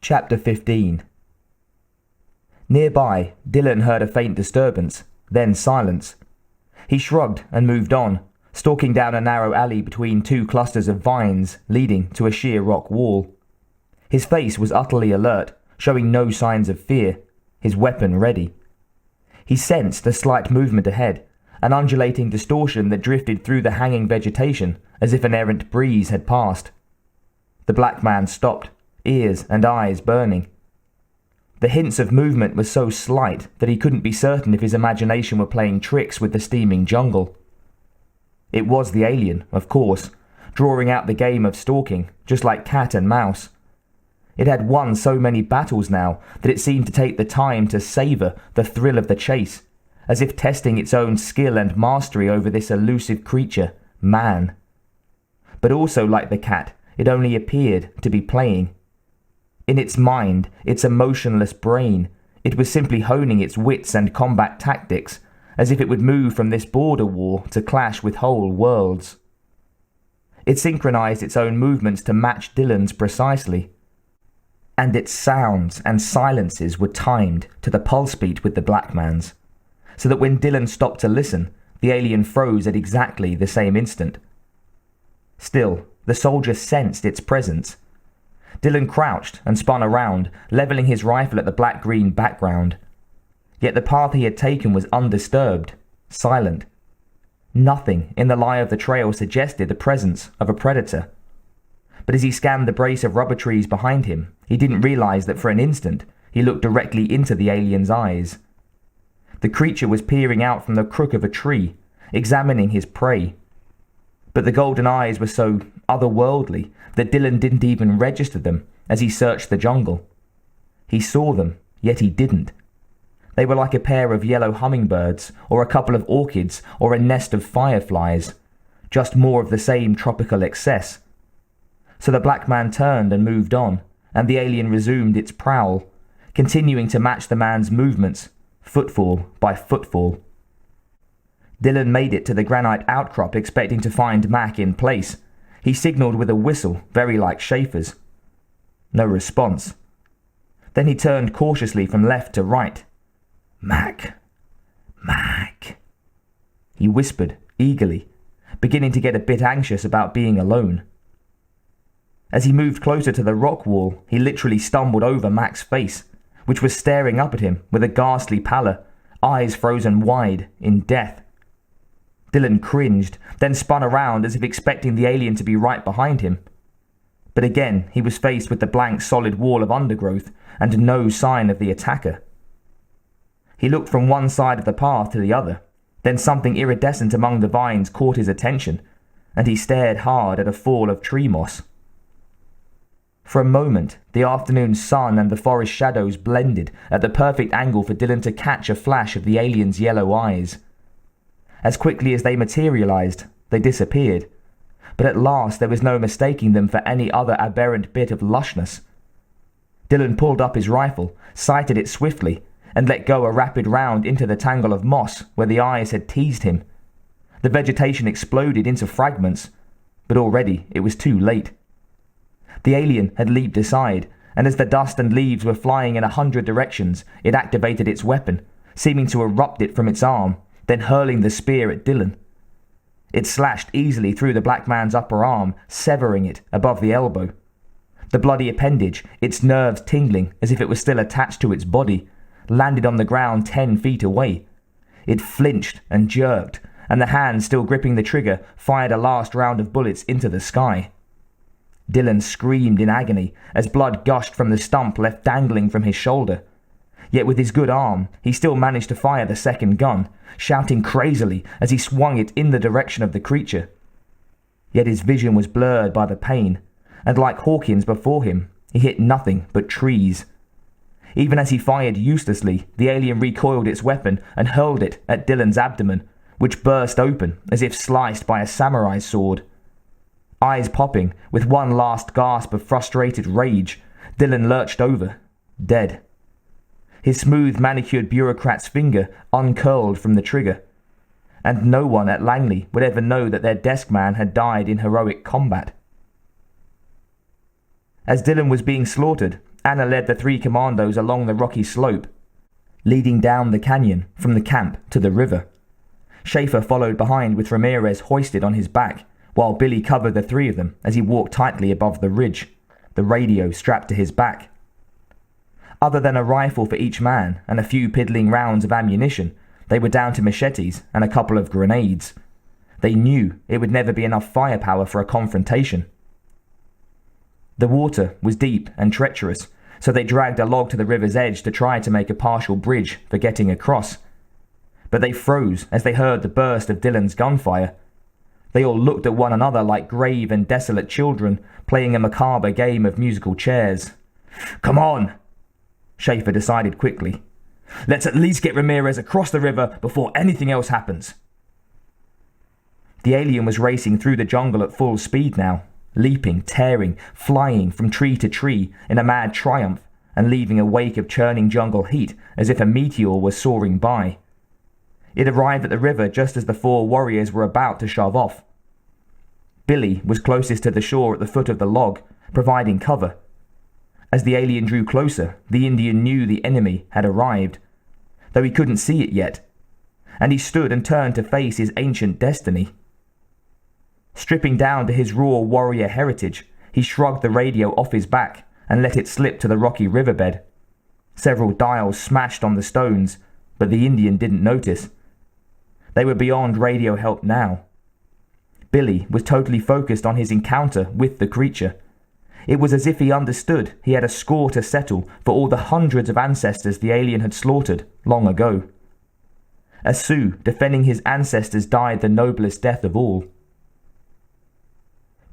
Chapter 15. Nearby, Dylan heard a faint disturbance, then silence. He shrugged and moved on, stalking down a narrow alley between two clusters of vines leading to a sheer rock wall. His face was utterly alert, showing no signs of fear, his weapon ready. He sensed a slight movement ahead, an undulating distortion that drifted through the hanging vegetation as if an errant breeze had passed. The black man stopped, ears and eyes burning. The hints of movement were so slight that he couldn't be certain if his imagination were playing tricks with the steaming jungle. It was the alien, of course, drawing out the game of stalking, just like cat and mouse. It had won so many battles now that it seemed to take the time to savour the thrill of the chase, as if testing its own skill and mastery over this elusive creature, man. But also like the cat, it only appeared to be playing. In its mind, its emotionless brain, it was simply honing its wits and combat tactics, as if it would move from this border war to clash with whole worlds. It synchronized its own movements to match Dylan's precisely, and its sounds and silences were timed to the pulse beat with the black man's, so that when Dylan stopped to listen, the alien froze at exactly the same instant. Still, the soldier sensed its presence. Dylan crouched and spun around, levelling his rifle at the black-green background. Yet the path he had taken was undisturbed, silent. Nothing in the lie of the trail suggested the presence of a predator. But as he scanned the brace of rubber trees behind him, he didn't realize that for an instant he looked directly into the alien's eyes. The creature was peering out from the crook of a tree, examining his prey. But the golden eyes were so otherworldly that Dylan didn't even register them as he searched the jungle. He saw them, yet he didn't. They were like a pair of yellow hummingbirds, or a couple of orchids, or a nest of fireflies, just more of the same tropical excess. So the black man turned and moved on, and the alien resumed its prowl, continuing to match the man's movements, footfall by footfall. Dylan made it to the granite outcrop expecting to find Mac in place. He signalled with a whistle, very like Schaefer's. No response. Then he turned cautiously from left to right. Mac. Mac. He whispered, eagerly, beginning to get a bit anxious about being alone. As he moved closer to the rock wall, he literally stumbled over Mac's face, which was staring up at him with a ghastly pallor, eyes frozen wide in death. Dylan cringed, then spun around as if expecting the alien to be right behind him. But again, he was faced with the blank solid wall of undergrowth and no sign of the attacker. He looked from one side of the path to the other, then something iridescent among the vines caught his attention, and he stared hard at a fall of tree moss. For a moment, the afternoon sun and the forest shadows blended at the perfect angle for Dylan to catch a flash of the alien's yellow eyes. As quickly as they materialized, they disappeared, but at last there was no mistaking them for any other aberrant bit of lushness. Dylan pulled up his rifle, sighted it swiftly, and let go a rapid round into the tangle of moss where the eyes had teased him. The vegetation exploded into fragments, but already it was too late. The alien had leaped aside, and as the dust and leaves were flying in 100 directions, it activated its weapon, seeming to erupt it from its arm, then hurling the spear at Dylan. It slashed easily through the black man's upper arm, severing it above the elbow. The bloody appendage, its nerves tingling as if it was still attached to its body, landed on the ground 10 feet away. It flinched and jerked, and the hand still gripping the trigger fired a last round of bullets into the sky. Dylan screamed in agony as blood gushed from the stump left dangling from his shoulder. Yet with his good arm, he still managed to fire the second gun, shouting crazily as he swung it in the direction of the creature. Yet his vision was blurred by the pain, and like Hawkins before him, he hit nothing but trees. Even as he fired uselessly, the alien recoiled its weapon and hurled it at Dylan's abdomen, which burst open as if sliced by a samurai sword. Eyes popping, with one last gasp of frustrated rage, Dylan lurched over, dead. His smooth manicured bureaucrat's finger uncurled from the trigger, and no one at Langley would ever know that their desk man had died in heroic combat. As Dylan was being slaughtered, Anna led the 3 commandos along the rocky slope, leading down the canyon from the camp to the river. Schaefer followed behind with Ramirez hoisted on his back, while Billy covered the 3 of them as he walked tightly above the ridge, the radio strapped to his back. Other than a rifle for each man and a few piddling rounds of ammunition, they were down to machetes and a couple of grenades. They knew it would never be enough firepower for a confrontation. The water was deep and treacherous, so they dragged a log to the river's edge to try to make a partial bridge for getting across. But they froze as they heard the burst of Dylan's gunfire. They all looked at one another like grave and desolate children playing a macabre game of musical chairs. "Come on," Schaefer decided quickly. "Let's at least get Ramirez across the river before anything else happens." The alien was racing through the jungle at full speed now, leaping, tearing, flying from tree to tree in a mad triumph and leaving a wake of churning jungle heat as if a meteor was soaring by. It arrived at the river just as the 4 warriors were about to shove off. Billy was closest to the shore at the foot of the log, providing cover. As the alien drew closer, the Indian knew the enemy had arrived, though he couldn't see it yet, and he stood and turned to face his ancient destiny. Stripping down to his raw warrior heritage, he shrugged the radio off his back and let it slip to the rocky riverbed. Several dials smashed on the stones, but the Indian didn't notice. They were beyond radio help now. Billy was totally focused on his encounter with the creature. It was as if he understood he had a score to settle for all the hundreds of ancestors the alien had slaughtered long ago. A Sioux defending his ancestors died the noblest death of all.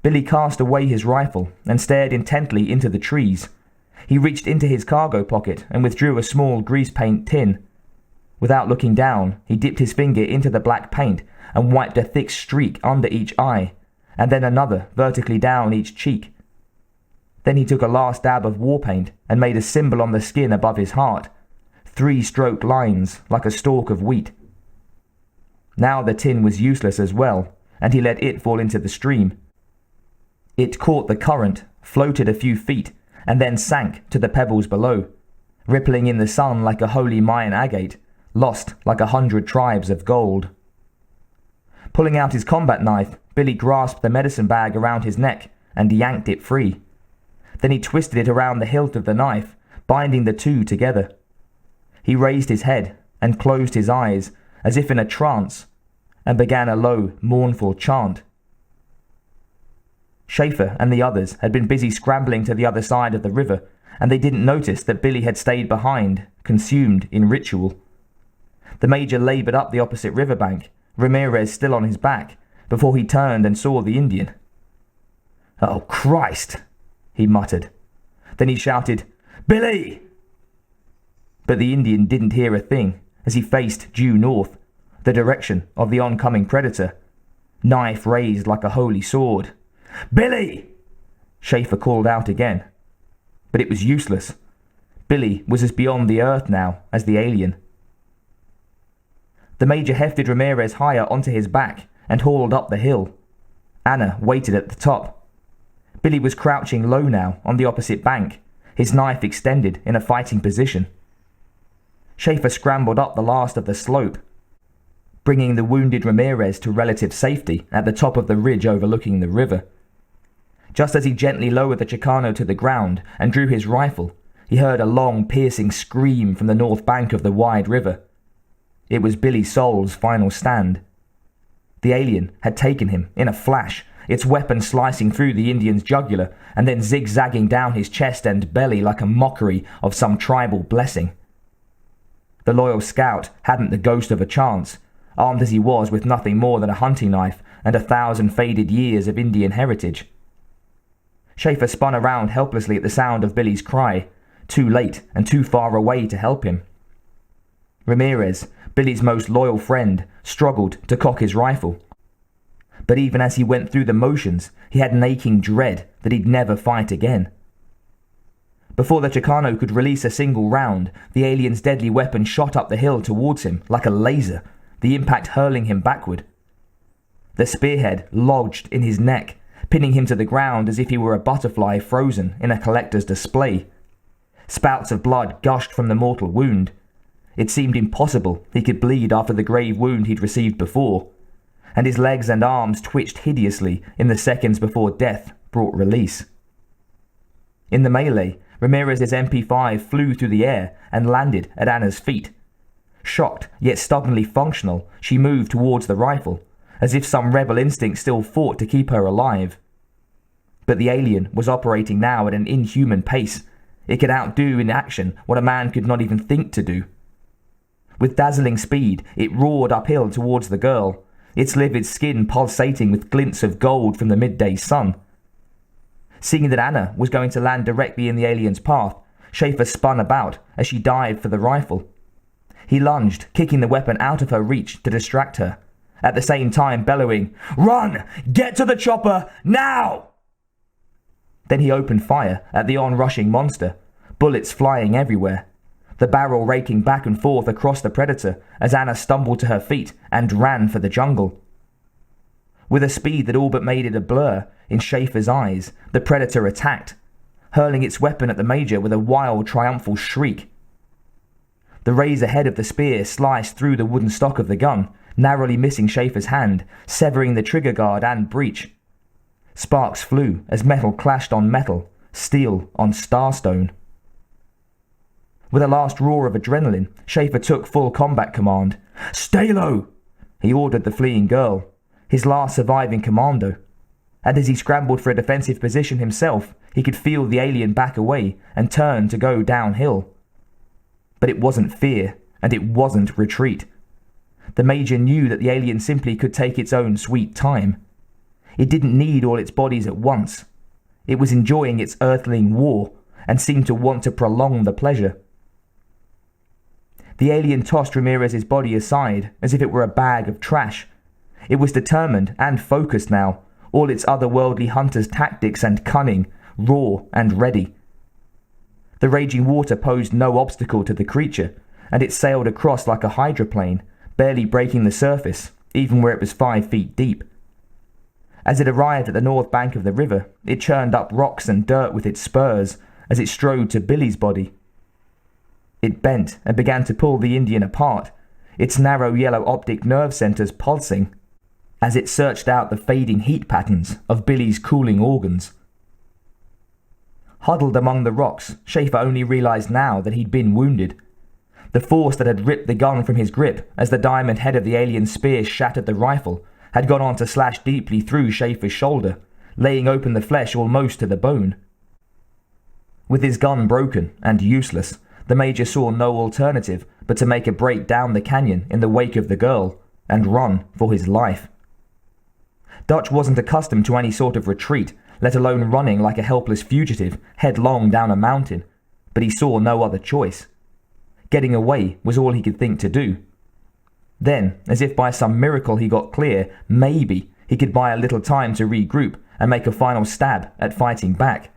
Billy cast away his rifle and stared intently into the trees. He reached into his cargo pocket and withdrew a small grease paint tin. Without looking down, he dipped his finger into the black paint and wiped a thick streak under each eye, and then another vertically down each cheek. Then he took a last dab of war paint and made a symbol on the skin above his heart, 3 stroked lines like a stalk of wheat. Now the tin was useless as well, and he let it fall into the stream. It caught the current, floated a few feet, and then sank to the pebbles below, rippling in the sun like a holy Mayan agate, lost like 100 tribes of gold. Pulling out his combat knife, Billy grasped the medicine bag around his neck and yanked it free. Then he twisted it around the hilt of the knife, binding the 2 together. He raised his head and closed his eyes as if in a trance, and began a low, mournful chant. Schaefer and the others had been busy scrambling to the other side of the river, and they didn't notice that Billy had stayed behind, consumed in ritual. The Major laboured up the opposite riverbank, Ramirez still on his back, before he turned and saw the Indian. "Oh, Christ!" he muttered. Then he shouted, "Billy!" But the Indian didn't hear a thing as he faced due north, the direction of the oncoming predator, knife raised like a holy sword. "Billy!" Schaefer called out again. But it was useless. Billy was as beyond the earth now as the alien. The Major hefted Ramirez higher onto his back and hauled up the hill. Anna waited at the top. Billy was crouching low now on the opposite bank, his knife extended in a fighting position. Schaefer scrambled up the last of the slope, bringing the wounded Ramirez to relative safety at the top of the ridge overlooking the river. Just as he gently lowered the Chicano to the ground and drew his rifle, he heard a long, piercing scream from the north bank of the wide river. It was Billy Soul's final stand. The alien had taken him in a flash, its weapon slicing through the Indian's jugular and then zigzagging down his chest and belly like a mockery of some tribal blessing. The loyal scout hadn't the ghost of a chance, armed as he was with nothing more than a hunting knife and 1,000 faded years of Indian heritage. Schaefer spun around helplessly at the sound of Billy's cry, too late and too far away to help him. Ramirez, Billy's most loyal friend, struggled to cock his rifle. But even as he went through the motions, he had an aching dread that he'd never fight again. Before the Chicano could release a single round, the alien's deadly weapon shot up the hill towards him like a laser, the impact hurling him backward. The spearhead lodged in his neck, pinning him to the ground as if he were a butterfly frozen in a collector's display. Spouts of blood gushed from the mortal wound. It seemed impossible he could bleed after the grave wound he'd received before, and his legs and arms twitched hideously in the seconds before death brought release. In the melee, Ramirez's MP5 flew through the air and landed at Anna's feet. Shocked, yet stubbornly functional, she moved towards the rifle, as if some rebel instinct still fought to keep her alive. But the alien was operating now at an inhuman pace. It could outdo in action what a man could not even think to do. With dazzling speed, it roared uphill towards the girl, its livid skin pulsating with glints of gold from the midday sun. Seeing that Anna was going to land directly in the alien's path, Schaefer spun about as she dived for the rifle. He lunged, kicking the weapon out of her reach to distract her, at the same time bellowing, "Run! Get to the chopper, now!" Then he opened fire at the onrushing monster, bullets flying everywhere, the barrel raking back and forth across the predator as Anna stumbled to her feet and ran for the jungle. With a speed that all but made it a blur in Schaefer's eyes, the predator attacked, hurling its weapon at the Major with a wild, triumphal shriek. The razor head of the spear sliced through the wooden stock of the gun, narrowly missing Schaefer's hand, severing the trigger guard and breech. Sparks flew as metal clashed on metal, steel on starstone. With a last roar of adrenaline, Schaefer took full combat command. "Stay low!" he ordered the fleeing girl, his last surviving commando. And as he scrambled for a defensive position himself, he could feel the alien back away and turn to go downhill. But it wasn't fear, and it wasn't retreat. The Major knew that the alien simply could take its own sweet time. It didn't need all its bodies at once. It was enjoying its earthling war, and seemed to want to prolong the pleasure. The alien tossed Ramirez's body aside as if it were a bag of trash. It was determined and focused now, all its otherworldly hunter's tactics and cunning, raw and ready. The raging water posed no obstacle to the creature, and it sailed across like a hydroplane, barely breaking the surface, even where it was 5 feet deep. As it arrived at the north bank of the river, it churned up rocks and dirt with its spurs as it strode to Billy's body. It bent and began to pull the Indian apart, its narrow yellow optic nerve centers pulsing, as it searched out the fading heat patterns of Billy's cooling organs. Huddled among the rocks, Schaefer only realized now that he'd been wounded. The force that had ripped the gun from his grip as the diamond head of the alien's spear shattered the rifle had gone on to slash deeply through Schaefer's shoulder, laying open the flesh almost to the bone. With his gun broken and useless, the Major saw no alternative but to make a break down the canyon in the wake of the girl and run for his life. Dutch wasn't accustomed to any sort of retreat, let alone running like a helpless fugitive headlong down a mountain, but he saw no other choice. Getting away was all he could think to do. Then, as if by some miracle he got clear, maybe he could buy a little time to regroup and make a final stab at fighting back.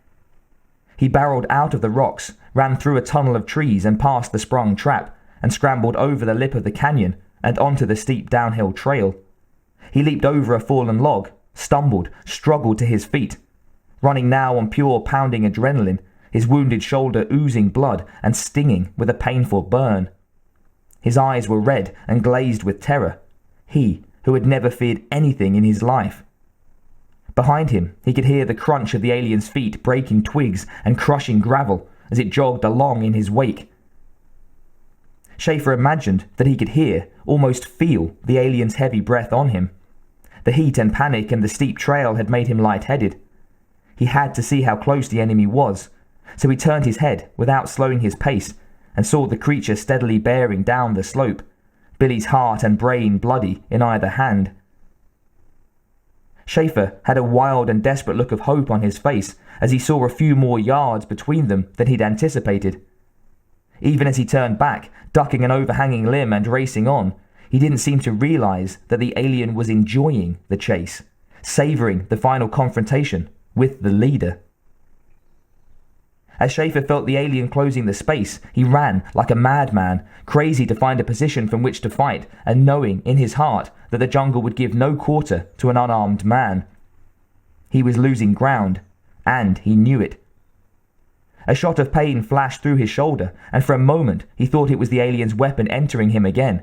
He barreled out of the rocks, ran through a tunnel of trees and past the sprung trap, and scrambled over the lip of the canyon and onto the steep downhill trail. He leaped over a fallen log, stumbled, struggled to his feet, running now on pure pounding adrenaline, his wounded shoulder oozing blood and stinging with a painful burn. His eyes were red and glazed with terror, he who had never feared anything in his life. Behind him, he could hear the crunch of the alien's feet breaking twigs and crushing gravel as it jogged along in his wake. Schaefer imagined that he could hear, almost feel, the alien's heavy breath on him. The heat and panic and the steep trail had made him lightheaded. He had to see how close the enemy was, so he turned his head without slowing his pace and saw the creature steadily bearing down the slope, Billy's heart and brain bloody in either hand. Schaefer had a wild and desperate look of hope on his face as he saw a few more yards between them than he'd anticipated. Even as he turned back, ducking an overhanging limb and racing on, he didn't seem to realize that the alien was enjoying the chase, savoring the final confrontation with the leader. As Schaefer felt the alien closing the space, he ran like a madman, crazy to find a position from which to fight, and knowing in his heart that the jungle would give no quarter to an unarmed man. He was losing ground, and he knew it. A shot of pain flashed through his shoulder, and for a moment he thought it was the alien's weapon entering him again.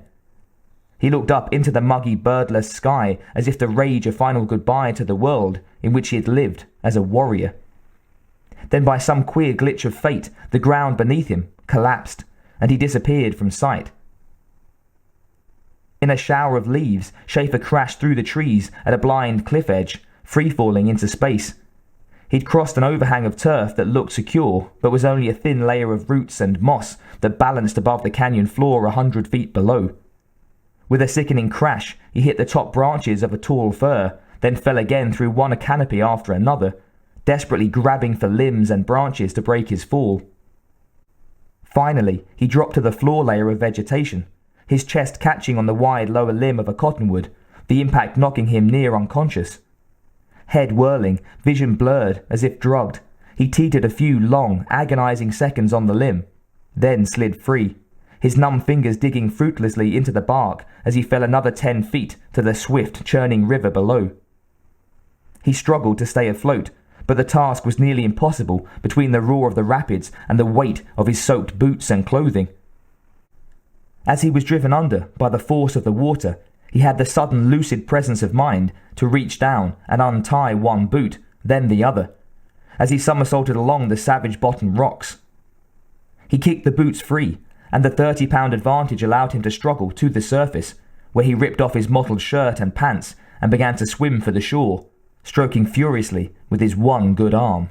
He looked up into the muggy, birdless sky as if to rage a final goodbye to the world in which he had lived as a warrior. Then by some queer glitch of fate, the ground beneath him collapsed, and he disappeared from sight. In a shower of leaves, Schaefer crashed through the trees at a blind cliff edge, free-falling into space. He'd crossed an overhang of turf that looked secure, but was only a thin layer of roots and moss that balanced above the canyon floor 100 feet below. With a sickening crash, he hit the top branches of a tall fir, then fell again through one canopy after another, desperately grabbing for limbs and branches to break his fall. Finally, he dropped to the floor layer of vegetation, his chest catching on the wide lower limb of a cottonwood, the impact knocking him near unconscious. Head whirling, vision blurred, as if drugged, he teetered a few long, agonizing seconds on the limb, then slid free, his numb fingers digging fruitlessly into the bark as he fell another 10 feet to the swift, churning river below. He struggled to stay afloat, but the task was nearly impossible between the roar of the rapids and the weight of his soaked boots and clothing. As he was driven under by the force of the water, he had the sudden lucid presence of mind to reach down and untie one boot, then the other, as he somersaulted along the savage-bottomed rocks. He kicked the boots free, and the 30-pound advantage allowed him to struggle to the surface, where he ripped off his mottled shirt and pants and began to swim for the shore, stroking furiously with his one good arm.